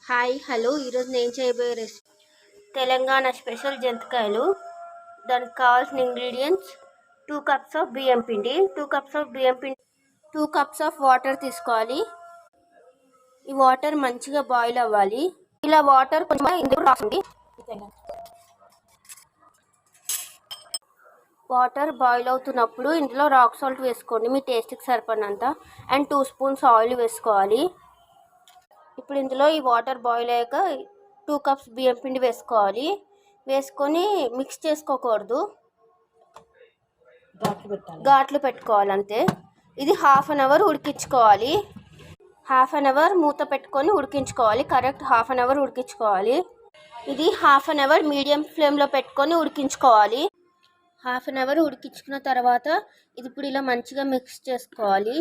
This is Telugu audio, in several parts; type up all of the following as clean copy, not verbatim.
హాయ్ హలో ఈరోజు నేను చేయబోయే రెసిపీ తెలంగాణ స్పెషల్ జంతికాయలు. దానికి కావాల్సిన ఇంగ్రీడియంట్స్ 2 కప్స్ ఆఫ్ బియ్యం పిండి, 2 కప్స్ ఆఫ్ వాటర్ తీసుకోవాలి. ఈ వాటర్ మంచిగా బాయిల్ అవ్వాలి. ఇలా వాటర్ కొంచెం ఇందులో రాస్తుంది. వాటర్ బాయిల్ అవుతున్నప్పుడు ఇందులో రాక్ సాల్ట్ వేసుకోండి, మీ టేస్ట్కి సరిపడినంత. అండ్ 2 స్పూన్స్ ఆయిల్ వేసుకోవాలి. ఇప్పుడు ఇందులో ఈ వాటర్ బాయిల్ అయ్యాక 2 కప్స్ బియ్యం పిండి వేసుకోవాలి. వేసుకొని మిక్స్ చేసుకోకూడదు, ఘాట్లు పెట్టుకోవాలి అంతే. ఇది హాఫ్ అన్ అవర్ ఉడికించుకోవాలి. హాఫ్ అన్ అవర్ మూత పెట్టుకొని ఉడికించుకోవాలి. కరెక్ట్ హాఫ్ అన్ అవర్ ఉడికించుకోవాలి. ఇది హాఫ్ అన్ అవర్ మీడియం ఫ్లేమ్లో పెట్టుకొని ఉడికించుకోవాలి. హాఫ్ అన్ అవర్ ఉడికించుకున్న తర్వాత ఇది ఇప్పుడు ఇలా మంచిగా మిక్స్ చేసుకోవాలి.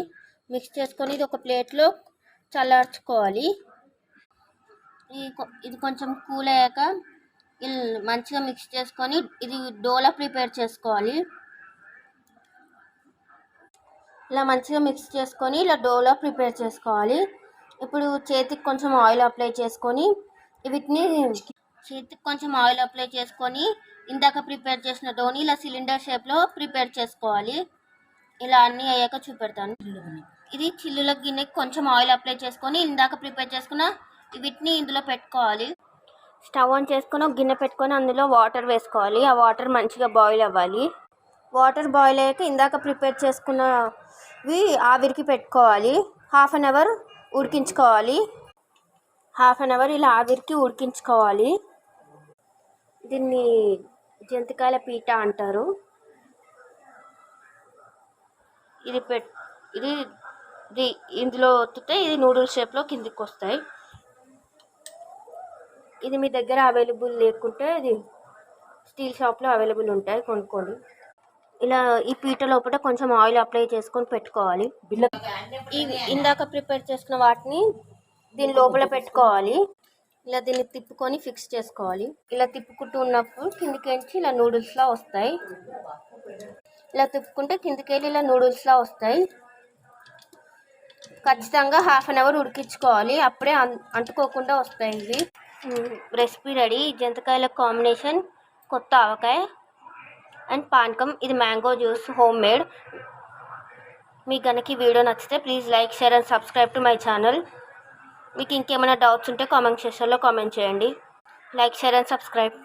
మిక్స్ చేసుకొని ఇది ఒక ప్లేట్లో చల్లార్చుకోవాలి. ఇది కొంచెం కూల్ అయ్యాక మంచిగా మిక్స్ చేసుకొని ఇది డోలా ప్రిపేర్ చేసుకోవాలి. ఇలా మంచిగా మిక్స్ చేసుకొని ఇలా డోలా ప్రిపేర్ చేసుకోవాలి. ఇప్పుడు చేతికి కొంచెం ఆయిల్ అప్లై చేసుకొని ఇందాక ప్రిపేర్ చేసిన డోని ఇలా సిలిండర్ షేప్లో ప్రిపేర్ చేసుకోవాలి. ఇలా అన్నీ అయ్యాక చూపెడతాను. ఇది చిల్లుల గిన్నెకి కొంచెం ఆయిల్ అప్లై చేసుకొని ఇందాక ప్రిపేర్ చేసుకున్న వీటిని ఇందులో పెట్టుకోవాలి. స్టవ్ ఆన్ చేసుకొని ఒక గిన్నె పెట్టుకొని అందులో వాటర్ వేసుకోవాలి. ఆ వాటర్ మంచిగా బాయిల్ అవ్వాలి. వాటర్ బాయిల్ అయ్యాక ఇందాక ప్రిపేర్ చేసుకున్నవి ఆవిరికి పెట్టుకోవాలి. హాఫ్ అన్ అవర్ ఉడికించుకోవాలి. హాఫ్ అన్ అవర్ ఇలా ఆవిరికి ఉడికించుకోవాలి. దీన్ని జంతికాయల పీట అంటారు. ఇది ఇందులో ఒత్తితే ఇది నూడిల్స్ షేప్లో కిందికి వస్తాయి. ఇది మీ దగ్గర అవైలబుల్ లేకుంటే ఇది స్టీల్ షాప్లో అవైలబుల్ ఉంటాయి, కొనుక్కోండి. ఇలా ఈ పీట లోపల కొంచెం ఆయిల్ అప్లై చేసుకొని పెట్టుకోవాలి. ఇందాక ప్రిపేర్ చేసుకున్న వాటిని దీని లోపల పెట్టుకోవాలి. ఇలా దీన్ని తిప్పుకొని ఫిక్స్ చేసుకోవాలి. ఇలా తిప్పుకుంటూ ఉన్నప్పుడు కిందికేంచి ఇలా నూడిల్స్లా వస్తాయి. ఇలా తిప్పుకుంటే కిందికెళ్ళి ఇలా నూడిల్స్లా వస్తాయి. ఖచ్చితంగా హాఫ్ అన్ అవర్ ఉడికించుకోవాలి, అప్పుడే అంటుకోకుండా వస్తాయి ఇవి. Recipe ready. జంతికాయల కాంబినేషన్ కొత్త ఆవకాయ అండ్ పానకం. ఇది మ్యాంగో జ్యూస్ హోమ్ మేడ్. మీకు కనుక ఈ వీడియో నచ్చితే please like, share and subscribe to my channel. మీకు ఇంకేమైనా డౌట్స్ ఉంటే కామెంట్ సెక్షన్లో కామెంట్ చేయండి. Like, share and subscribe.